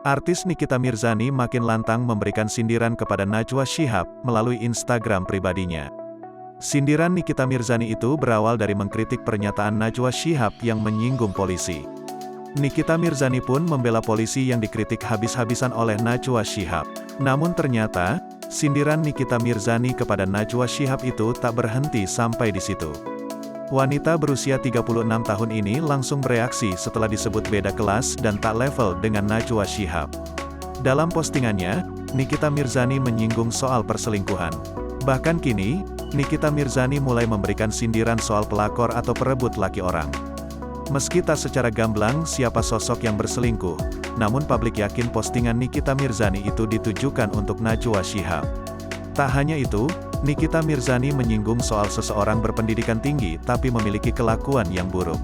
Artis Nikita Mirzani makin lantang memberikan sindiran kepada Najwa Shihab melalui Instagram pribadinya. Sindiran Nikita Mirzani itu berawal dari mengkritik pernyataan Najwa Shihab yang menyinggung polisi. Nikita Mirzani pun membela polisi yang dikritik habis-habisan oleh Najwa Shihab. Namun ternyata, sindiran Nikita Mirzani kepada Najwa Shihab itu tak berhenti sampai di situ. Wanita berusia 36 tahun ini langsung bereaksi setelah disebut beda kelas dan tak level dengan Najwa Shihab. Dalam postingannya, Nikita Mirzani menyinggung soal perselingkuhan. Bahkan kini, Nikita Mirzani mulai memberikan sindiran soal pelakor atau perebut laki orang. Meski tak secara gamblang siapa sosok yang berselingkuh, namun publik yakin postingan Nikita Mirzani itu ditujukan untuk Najwa Shihab. Tak hanya itu, Nikita Mirzani menyinggung soal seseorang berpendidikan tinggi tapi memiliki kelakuan yang buruk.